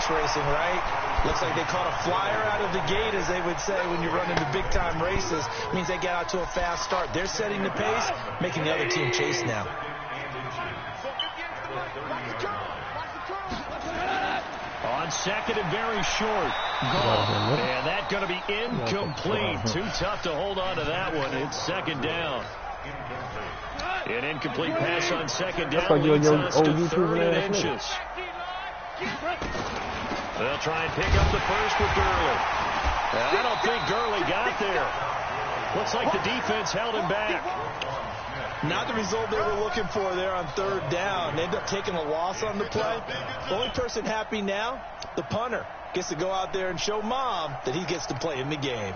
horse racing, right? Looks like they caught a flyer out of the gate, as they would say when you're running the big-time races. Means they get out to a fast start. They're setting the pace, making the other team chase now. On second and very short. Gone. And that's going to be incomplete. Too tough to hold on to that one. It's second down. An incomplete pass on second down leads us to 3rd inches. They'll try and pick up the first with Gurley. I don't think Gurley got there. Looks like the defense held him back. Not the result they were looking for there on 3rd down. They end up taking a loss on the play. The only person happy now, the punter, gets to go out there and show Mom that he gets to play in the game.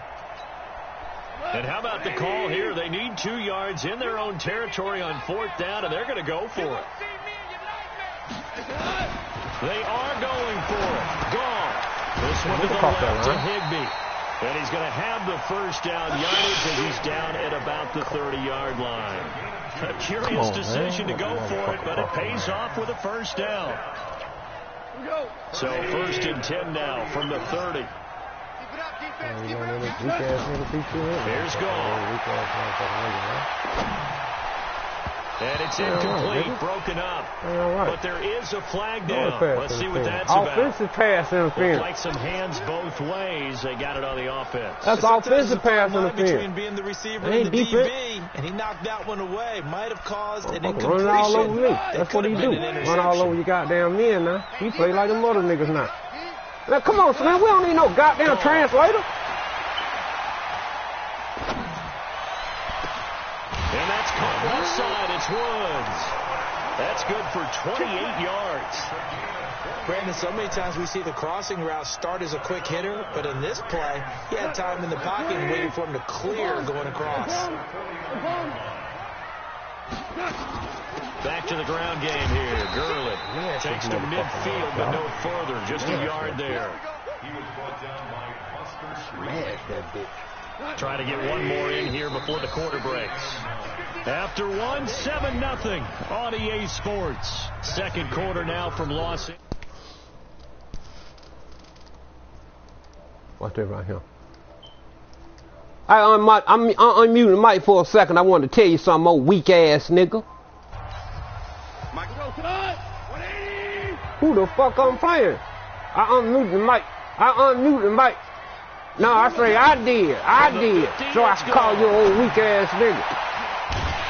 And how about the call here? They need 2 yards in their own territory on 4th down, and they're going to go for it. They are going for it. Gone. This one to the left to Higbee. And he's going to have the first down yardage as he's down at about the 30-yard line. A curious decision to go for it, but it pays off with a first down. So 1st and 10 now from the 30. Here's Gone. And it's incomplete, broken up. But there is a flag down. Let's see what that's about. Offensive pass interference. Like some hands both ways. They got it on the offense. That's offensive pass interference. Between being the receiver and the DB, and he knocked that one away. Might have caused an incompletion. Running all over me. That's what he do. Run all over your goddamn men now. He play like them other niggas now. Now, come on, man. We don't need no goddamn translator. And that's caught left side. It's Woods. That's good for 28 yards. Brandon, so many times we see the crossing route start as a quick hitter, but in this play, he had time in the pocket and waiting for him to clear going across. Back to the ground game here. Gurley takes to midfield, but no further. Just a yard there. Try to get one more in here before the quarter breaks. After 1, 7-0 on EA Sports. Second quarter now from Los Angeles. Watch that right here. I'm unmuting the mic for a second. I wanted to tell you something, old weak ass nigga. Who the fuck I'm playing? I unmuted the mic. No, I say I did. So I can call you old weak ass nigga.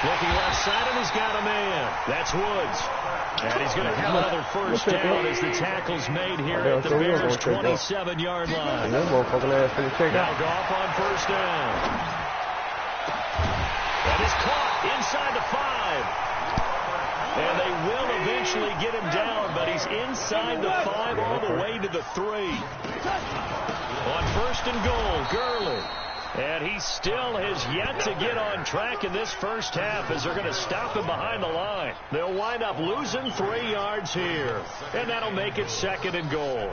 Looking left side, and he's got a man. That's Woods. And he's going to have another first down as the tackle's made here at the Bears' 27-yard line. Now Goff on first down. That is caught inside the 5. And they will eventually get him down, but he's inside the 5 all the way to the 3. On 1st and goal, Gurley. And he still has yet to get on track in this first half as they're going to stop him behind the line. They'll wind up losing 3 yards here. And that'll make it 2nd and goal.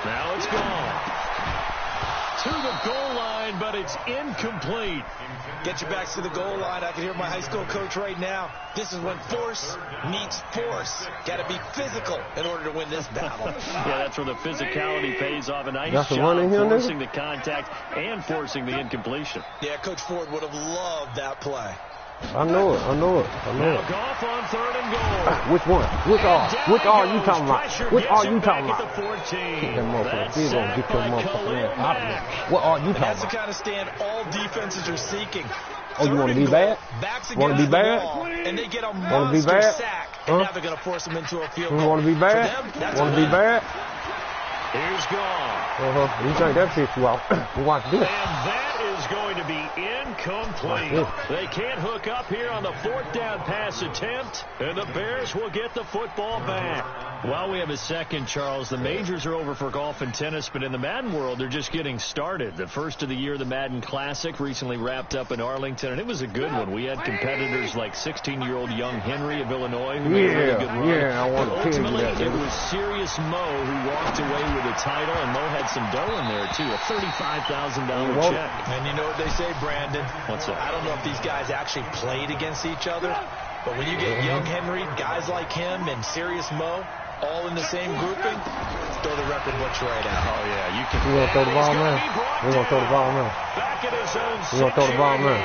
Now it's gone. To the goal line, but it's incomplete. Get your backs to the goal line. I can hear my high school coach right now. This is when force meets force. Got to be physical in order to win this battle. Yeah, that's where the physicality pays off. A nice job forcing the contact and forcing the incompletion. Yeah, Coach Ford would have loved that play. I know it. Now Goff on 3rd and goal. Which one? Which are you talking about? Which are you talking about? That's Get your motherfucking ass out of here. What are you talking about? That's the kind of stand all defenses are seeking. Oh, you want to be bad? Want to be bad? And they get a monster sack. And now they're going to force them into a field goal. Want to be bad? Want to be bad? Here's gone. You think that pissed you off? Watch this. And that is going to be incomplete. They can't hook up here on the 4th down pass attempt, and the Bears will get the football back. While we have a second, Charles, the majors are over for golf and tennis, but in the Madden world, they're just getting started. The first of the year, the Madden Classic, recently wrapped up in Arlington, and it was a good one. We had competitors like 16-year-old young Henry of Illinois who made a really good run. I want to tell you that. It was Serious Mo who walked away with the title, and Mo had some dough in there, too, a $35,000 check. And you know what they say, Brandon? What's that? I don't know if these guys actually played against each other, but when you get young Henry, guys like him, and Serious Mo all in the same grouping, throw the record books right out. Oh, yeah, you can. We're going to throw the ball, man. We're going to throw the ball, man. Back at his own We're going to throw the ball, man.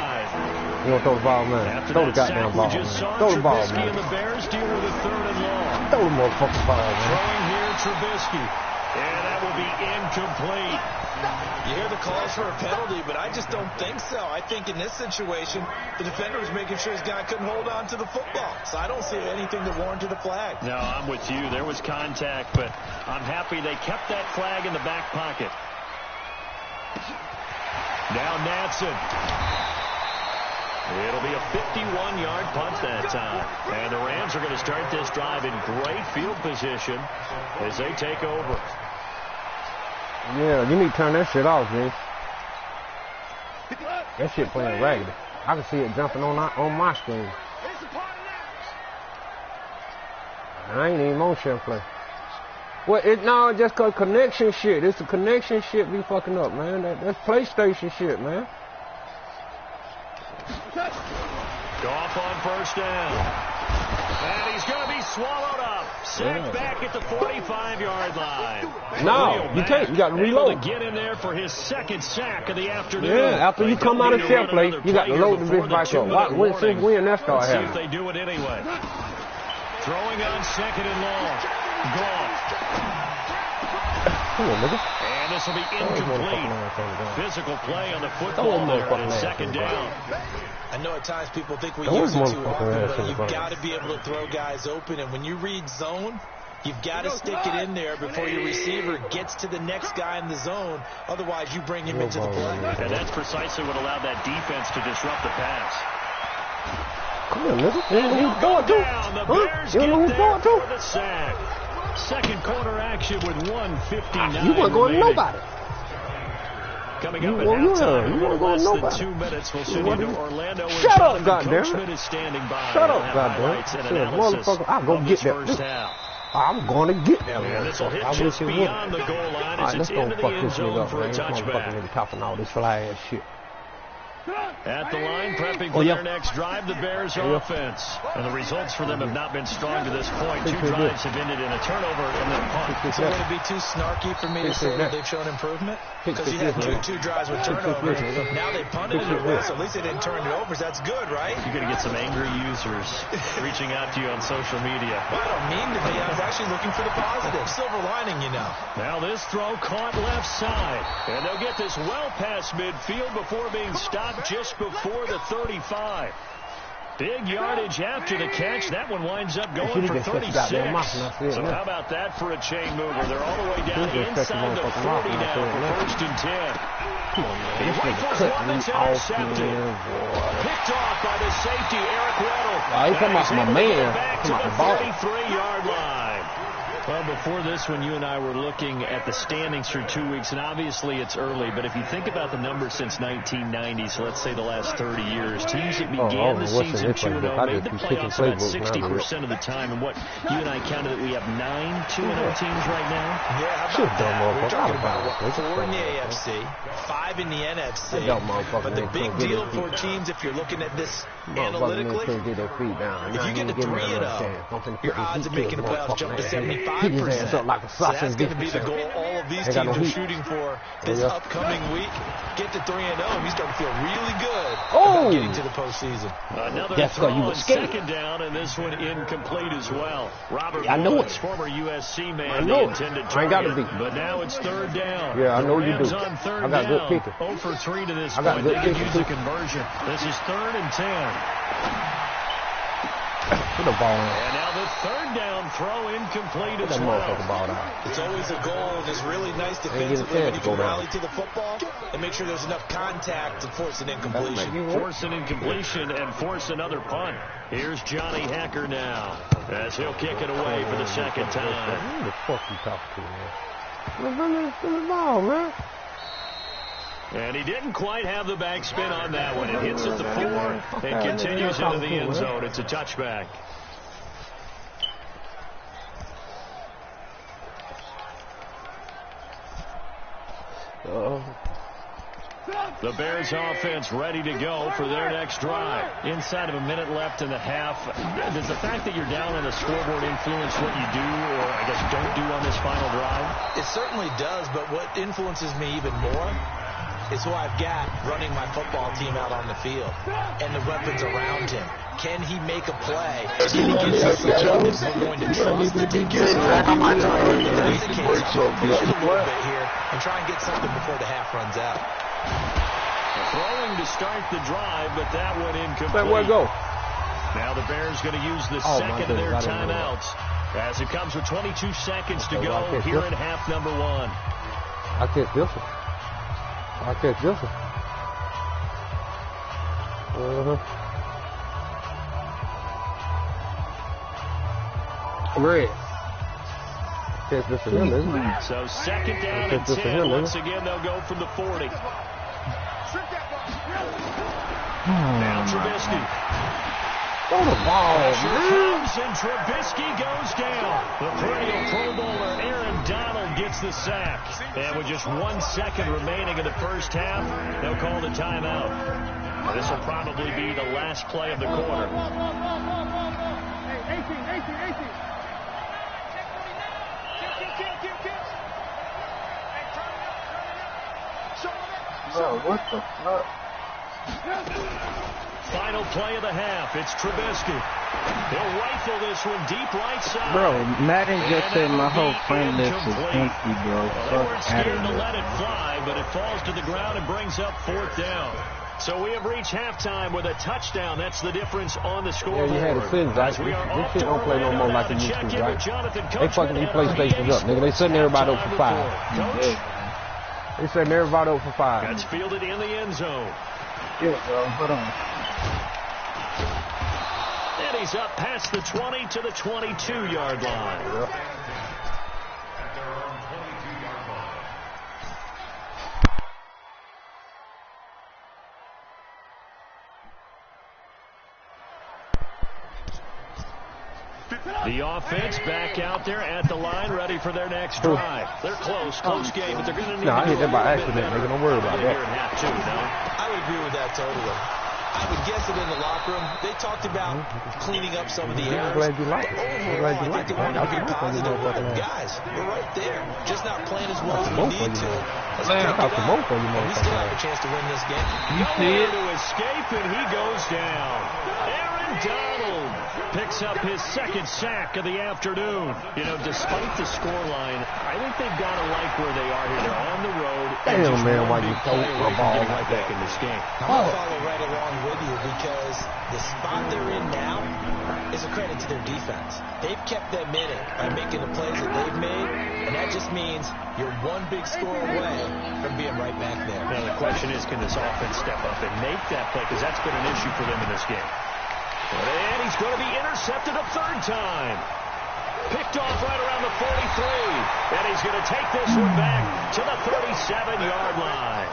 We're going to throw the ball, man. Throw the goddamn ball, man. Throw the ball, man. And the Bears deal with a 3rd and long. Throw the motherfucking ball, man. Throwing here, Trubisky. And that will be incomplete. You hear the calls for a penalty, but I just don't think so. I think in this situation, the defender was making sure his guy couldn't hold on to the football. So I don't see anything that warranted a flag. No, I'm with you. There was contact, but I'm happy they kept that flag in the back pocket. Now Natson. It'll be a 51-yard punt that time. And the Rams are going to start this drive in great field position as they take over. Yeah, you need to turn that shit off, man. That shit playing raggedy. I can see it jumping on my screen. I ain't even motion play. Well, no, just cause connection shit. It's the connection shit be fucking up, man. That's PlayStation shit, man. Goff on 1st down. And he's going to be swallowed up. Sacked back at the 45-yard line. No, you can't. You got to reload. To get in there for his 2nd sack of the afternoon. Yeah, after you come out of shell play, you got to load the bitch back up. Since when that start happening? See if they do it anyway. Throwing on 2nd and long. Goff. Come on, nigga. And this will be incomplete. Physical play on the football there in 2nd down. I know at times people think we use it too often, but you've got to be able to throw guys open. And when you read zone, you've got to stick it in there before your receiver gets to the next guy in the zone. Otherwise, you bring him into the play. And that's precisely what allowed that defense to disrupt the pass. Come on, nigga. You don't know who's going to. You don't know who's going to. The sack. 2nd quarter action with 1:59. You weren't going to nobody. Coming up at halftime, you weren't going to nobody. 2 minutes. We'll send you to Orlando. Shut up, goddamn. Is standing by. Shut up, goddamn. Motherfucker, I'll go get that. I'm going to get that. And this will hit just beyond the goal line as it's into the end zone for a touchback. Motherfucker talking all this fly ass shit. At the line, prepping for their next drive, the Bears offense. And the results for them have not been strong to this point. 2 drives have ended in a turnover and then a punt. So would it be too snarky for me to say that they've shown improvement? Because you had two drives with turnovers. Now they punted it, so at least they didn't turn it over. So that's good, right? You're going to get some angry users reaching out to you on social media. Well, I don't mean to be. I was actually looking for the positive. Silver lining, you know. Now this throw caught left side. And they'll get this well past midfield before being stopped just before the 35. Big yardage after the catch. That one winds up going for 36. So how about that for a chain mover? They're all the way down inside the 40 now for 1st and 10. He rifles one that's intercepted. Picked off by the safety, Eric Weddle. He's talking about my man. Back to the 33-yard line. Well, before this one, you and I were looking at the standings for 2 weeks, and obviously it's early, but if you think about the numbers since 1990, so let's say the last 30 years, teams that began the season 2-0 made the playoffs about 60% of the time, and what, you and I counted that we have 9 2-0 teams right now? Yeah, how about that? We're talking about, what, 4 in the AFC, 5 in the NFC, but the big deal for teams, if you're looking at this analytically, if you get to 3-0, your odds of making the playoffs jump to 75%. So that's going to be the goal all of these teams are shooting for this upcoming week. Get to 3-0, we start to feel really good about getting to the postseason. Another throw on 2nd down, and this one incomplete as well. Robert Woods, former USC man, the intended target, but now it's 3rd down. Yeah, I know you do. On 3rd I got good kicker. 0 for 3 to this point. They could use a conversion. This is 3rd and 10. Put the ball in. And now the third down throw incomplete as That well. motherfucker ball out. It's always a goal, and it's really nice defensively when you can rally to the football and make sure there's enough contact to force an incompletion. Force an incompletion and force another punt. Here's Johnny Hacker now as he'll kick it away for the second time. Who the fuck you talking to, man? Let the ball, man. And he didn't quite have the backspin on that one. It hits at the 4 and continues into the end zone. It's a touchback. The Bears offense ready to go for their next drive. Inside of a minute left in the half. Does the fact that you're down on the scoreboard influence what you do, or I guess don't do on this final drive? It certainly does, but what influences me even more is who I've got running my football team out on the field and the weapons around him. Can he make a play? Can he get us something that we're going to trust to take care of it? If that's the case, push it a little bit here and try and get something before the half runs out. Throwing to start the drive, but that one incomplete. Let where go? Now the Bears going to use the second of their timeouts as it comes with 22 seconds to go here in half number 1. I catch this one. I catch this one. Red. Catch this one, isn't it? So second down and 10. Once again, they'll go from the 40. Now Trubisky. Throw the ball, man. And Trubisky goes down. The perennial Pro Bowler Aaron Donald gets the sack. And with just 1 second remaining in the first half, they'll call the timeout. This will probably be the last play of the quarter. Bro, what the fuck? Final play of the half. It's Trubisky. He'll rifle this one deep right side. Bro, Madden just said my whole friend list is empty, bro. Well, they weren't scared to let it fly, but it falls to the ground and brings up 4th down. So we have reached halftime with a touchdown. That's the difference on the scoreboard. Yeah, you had a sentence, right? This shit don't play no more like it used to, right? They fucking these PlayStations up, nigga. They setting everybody up for 5. They setting everybody up for 5. That's fielded in the end zone. Yeah, bro. Hold on. And he's up past the 20 to the 22-yard line. Yeah. The offense back out there at the line, ready for their next drive. They're close game, but they're going to need to I hit that by accident, nigga. Don't worry about that. I would agree with that totally. I would guess that in the locker room, they talked about cleaning up some of the errors. I'm glad you like it. Overall, I think they wanted to be positive about it. Guys, we're right there. Just not playing as well as we need to. Let's pick it up. We still have a chance to win this game. Nowhere to escape, and he goes down. Aaron Donald picks up his second sack of the afternoon. You know, despite the scoreline, I think they've got to like where they are here. They're on the road. Damn, man, why you throw a ball like that in this game? I'm going to follow right along with you because the spot they're in now is a credit to their defense. They've kept them in it by making the plays that they've made, and that just means you're one big score away from being right back there. Now, the question is, can this offense step up and make that play? Because that's been an issue for them in this game. And he's going to be intercepted a 3rd time. Picked off right around the 43. And he's going to take this one back to the 37-yard line.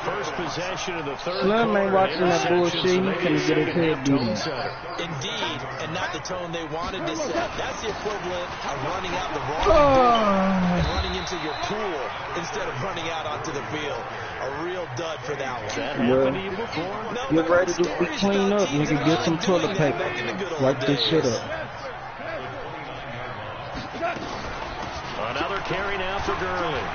First possession of the 3rd Slim quarter. ain't watching that bullshit. He finna get his head beaten. Indeed, and not the tone they wanted to set. That's the equivalent of running out the wrong door and running into your pool instead of running out onto the field. A real dud for that one. That happened to you before? No, Get ready to be cleaned up. Nigga, get some toilet paper. Wipe this shit up. Another carry now for Gurley.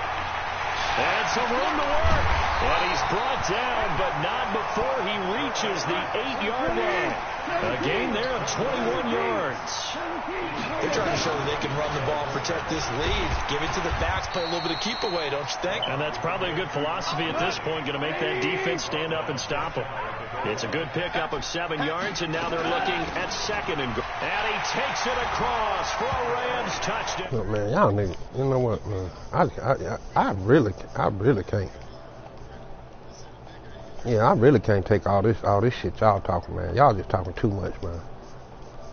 And some room to work. And he's brought down, but not before he reaches the 8-yard line. A gain there of 21 yards. They're trying to show that they can run the ball, protect this lead. Give it to the backs, play a little bit of keep away, don't you think? And that's probably a good philosophy at this point, going to make that defense stand up and stop them. It's a good pickup of 7 yards, and now they're looking at 2nd and goal. And he takes it across for a Rams touchdown. Look, man, y'all niggas, you know what, man? I really can't. Yeah, I really can't take all this shit y'all talking, man. Y'all just talking too much, man.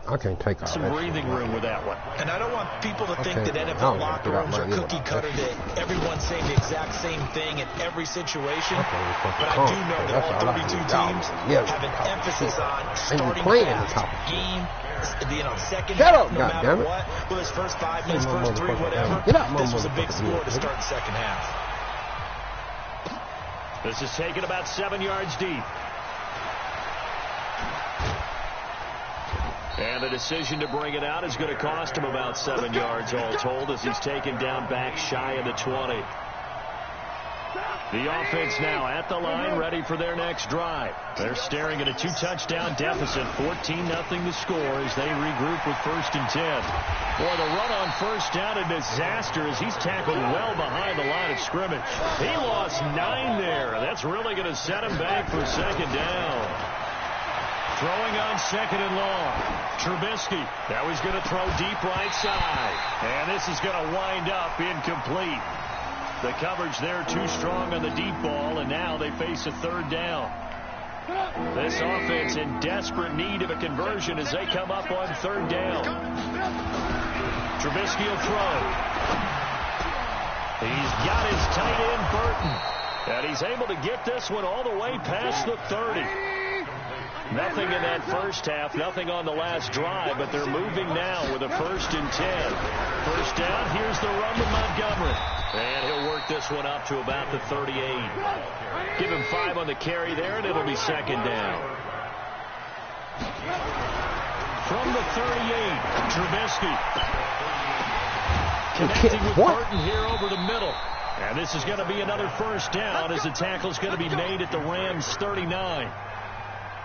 I can't take all some that breathing shit, room with that one. And I don't want people to think that NFL locker rooms are cookie cutter, that everyone's saying the exact same thing in every situation. But I do know that all 32 teams have an emphasis on starting fast, game, second half, no matter what. Well, his first 5 minutes, first 3, whatever. This was a big score to start the second half. This is taken about 7 yards deep. And the decision to bring it out is going to cost him about 7 yards all told, as he's taken down back shy of the 20. The offense now at the line, ready for their next drive. They're staring at a 2-touchdown deficit, 14-0 the score as they regroup with 1st and 10. Boy, the run on 1st down, a disaster as he's tackled well behind the line of scrimmage. He lost 9 there. That's really going to set him back for 2nd down. Throwing on 2nd and long. Trubisky. Now he's going to throw deep right side. And this is going to wind up incomplete. The coverage there too strong on the deep ball, and now they face a 3rd down. This offense in desperate need of a conversion as they come up on 3rd down. Trubisky will throw. He's got his tight end, Burton. And he's able to get this one all the way past the 30. Nothing in that first half, nothing on the last drive, but they're moving now with a 1st and 10. 1st down, here's the run to Montgomery. And he'll work this one up to about the 38. Give him 5 on the carry there, and it'll be 2nd down. From the 38, Trubisky. Connecting with Burton here over the middle. And this is going to be another 1st down as the tackle's going to be made at the Rams' 39.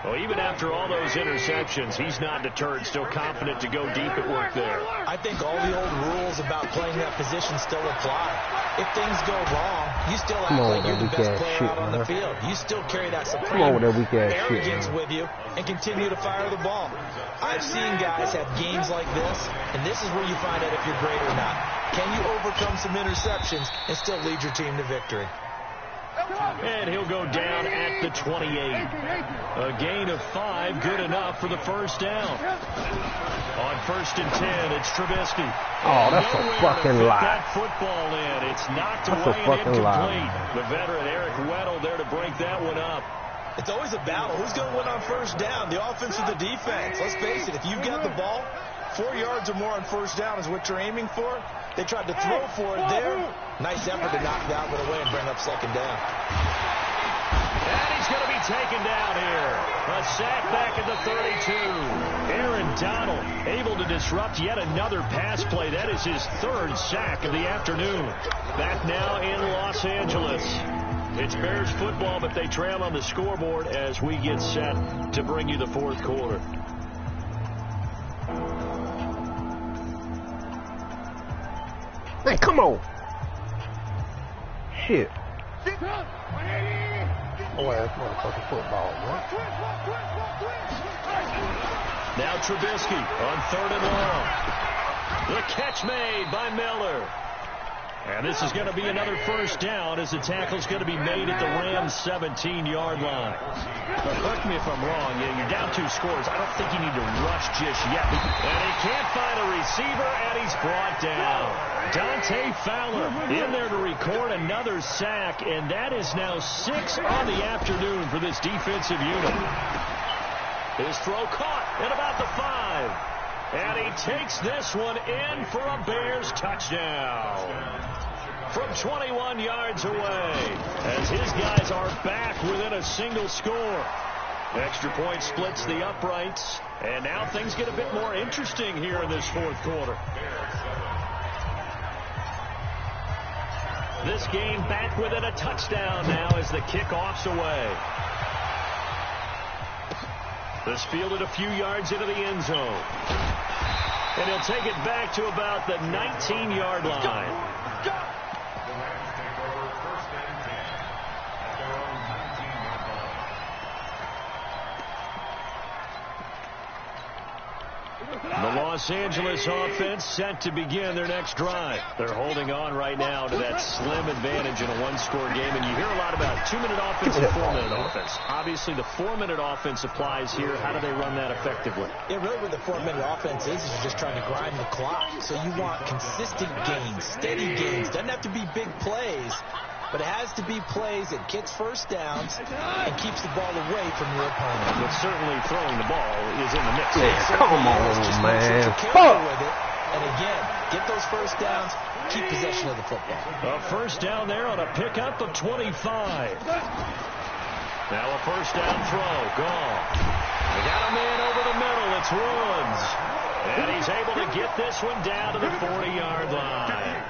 Well, even after all those interceptions, he's not deterred, still confident to go deep at work there. I think all the old rules about playing that position still apply. If things go wrong, you still act like you're the best player out on the field. You still carry that supreme arrogance with you and continue to fire the ball. I've seen guys have games like this, and this is where you find out if you're great or not. Can you overcome some interceptions and still lead your team to victory? And he'll go down at the 28. A gain of 5, good enough for the 1st down. On 1st and 10, it's Trubisky. Oh, that's a fucking lie. That football in. It's knocked away and incomplete. The veteran Eric Weddle there to break that one up. It's always a battle. Who's going to win on 1st down, the offense or the defense? Let's face it, if you've got the ball, 4 yards or more on 1st down is what you're aiming for. They tried to throw for it there. Nice effort to knock that one away and bring up 2nd down. And he's going to be taken down here. A sack back at the 32. Aaron Donald able to disrupt yet another pass play. That is his 3rd sack of the afternoon. Back now in Los Angeles. It's Bears football, but they trail on the scoreboard as we get set to bring you the 4th quarter. Man, come on. Shit. Oh, that's motherfucking football, man. Now Trubisky on 3rd and long. The catch made by Miller. And this is going to be another 1st down as the tackle's going to be made at the Rams' 17-yard line. But correct me if I'm wrong. You're down 2 scores. I don't think you need to rush just yet. And he can't find a receiver, and he's brought down. Dante Fowler in there to record another sack, and that is now 6 on the afternoon for this defensive unit. His throw caught at about the 5. And he takes this one in for a Bears touchdown. From 21 yards away, as his guys are back within a single score. Extra point splits the uprights, and now things get a bit more interesting here in this 4th quarter. This game back within a touchdown now as the kickoff's away. This fielded a few yards into the end zone. And he'll take it back to about the 19-yard line. The Los Angeles offense set to begin their next drive. They're holding on right now to that slim advantage in a one-score game. And you hear a lot about 2-minute offense and 4-minute offense. Obviously, the 4-minute offense applies here. How do they run that effectively? Yeah, really what the 4-minute offense is you're just trying to grind the clock. So you want consistent gains, steady gains. Doesn't have to be big plays, but it has to be plays that gets first downs and keeps the ball away from your opponent. But certainly throwing the ball is in the mix. Yeah, come on, just man. Make sure you're careful with it. And again, get those first downs, keep possession of the football. A first down there on a pickup of 25. Now a first down throw. Gone. They got a man over the middle. It's Woods. And he's able to get this one down to the 40-yard line.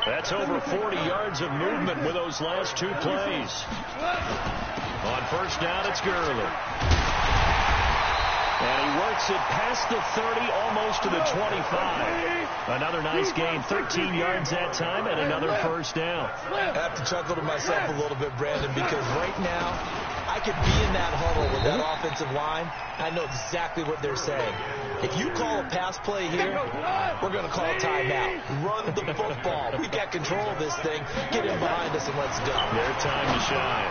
That's over 40 yards of movement with those last two plays. On first down, it's Gurley. And he works it past the 30, almost to the 25. Another nice gain, 13 yards that time, and another first down. I have to chuckle to myself a little bit, Brandon, because right now, I could be in that huddle with that offensive line. I know exactly what they're saying. If you call a pass play here, we're going to call a timeout. Run the football. We got control of this thing. Get in behind us and let's go. Their time to shine.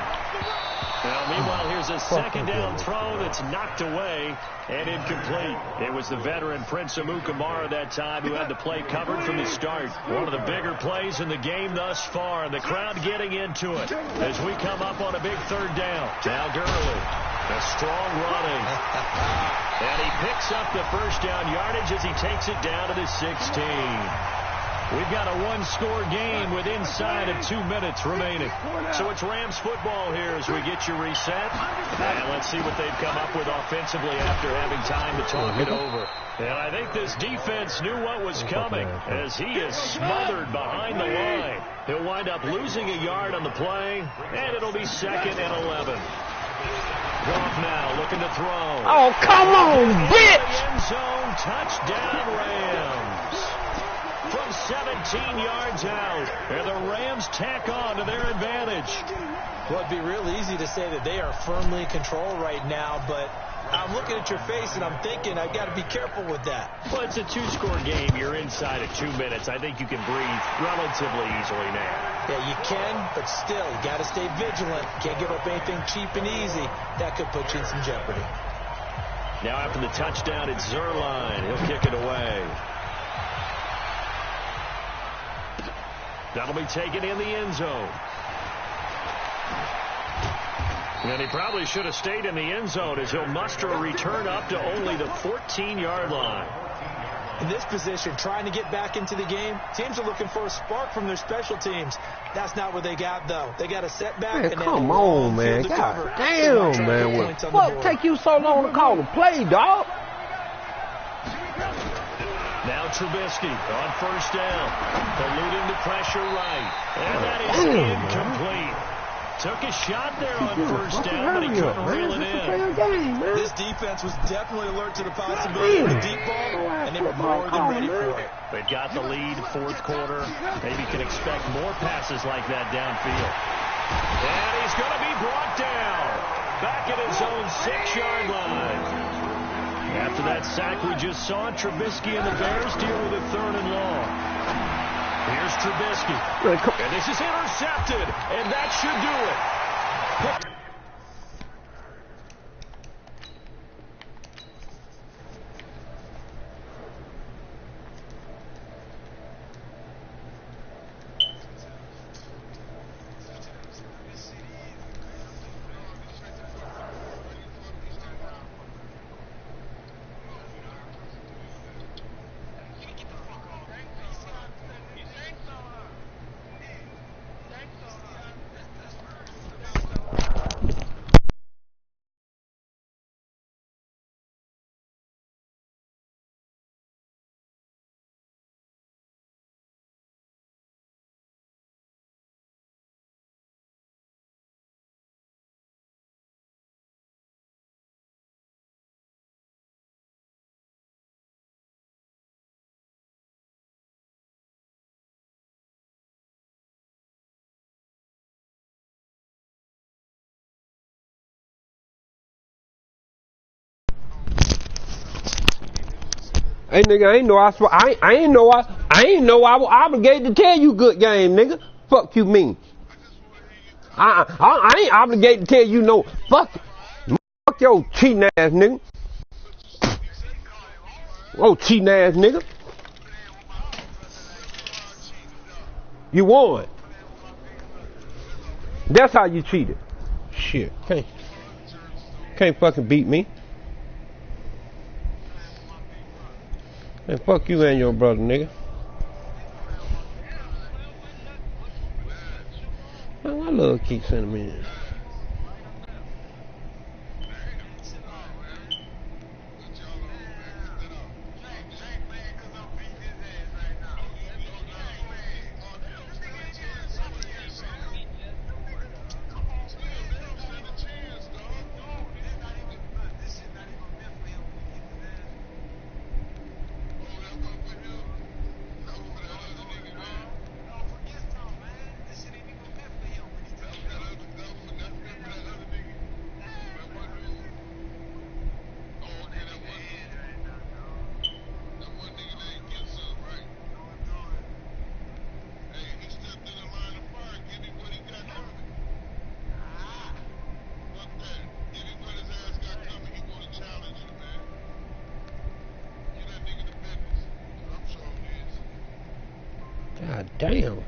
Now, meanwhile, here's a second down throw that's knocked away and incomplete. It was the veteran Prince Amukamara that time who had the play covered from the start. One of the bigger plays in the game thus far, and the crowd getting into it as we come up on a big third down. Now Gurley, a strong running. And he picks up the first down yardage as he takes it down to the 16. We've got a one-score game with inside of 2 minutes remaining. So it's Rams football here as we get you reset. And let's see what they've come up with offensively after having time to talk it over. And I think this defense knew what was coming as he is smothered behind the line. He'll wind up losing a yard on the play, and it'll be 2nd and 11. Goff now looking to throw. Oh, come on, bitch! End zone, touchdown Rams. From 17 yards out, and the Rams tack on to their advantage. Well, it'd be real easy to say that they are firmly in control right now, but I'm looking at your face and I'm thinking I've got to be careful with that. Well, it's a 2-score game. You're inside of 2 minutes. I think you can breathe relatively easily now. Yeah, you can, but still, you got to stay vigilant. Can't give up anything cheap and easy. That could put you in some jeopardy. Now after the touchdown, it's Zerline. He'll kick it away. That'll be taken in the end zone. And he probably should have stayed in the end zone as he'll muster a return up to only the 14-yard line. In this position, trying to get back into the game, teams are looking for a spark from their special teams. That's not what they got, though. They got a setback. Man, and come on, man. God damn, man. What the fuck take you so long to call the play, dog? Now Trubisky on first down, eluding the pressure right, and that is incomplete. Took a shot there on first down, but he couldn't reel it in. This defense was definitely alert to the possibility of the deep ball, and they were more than ready for it. They've got the lead, fourth quarter. Maybe can expect more passes like that downfield. And he's going to be brought down back at his own 6-yard line. After that sack we just saw, Trubisky and the Bears deal with a 3rd and long. Here's Trubisky. And this is intercepted, and that should do it. Hey nigga, I ain't know I was obligated to tell you good game, nigga. Fuck you mean? I ain't obligated to tell you no. Fuck your cheating ass nigga. Oh, cheating ass nigga. You won. That's how you cheated. Shit, can't fucking beat me. And fuck you and your brother, nigga. Man, I love keep sending me in. God damn.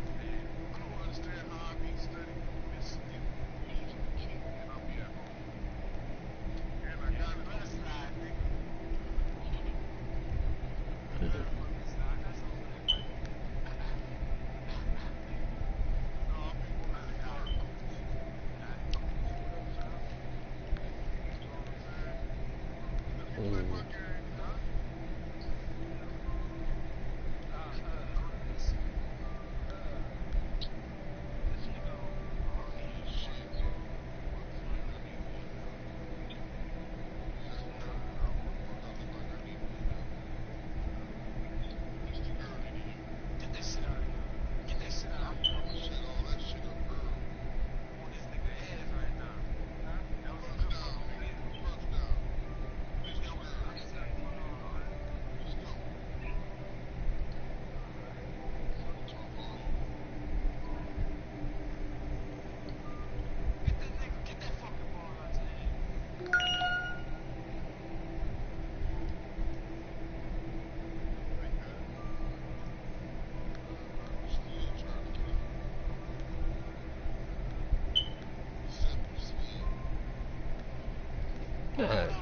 God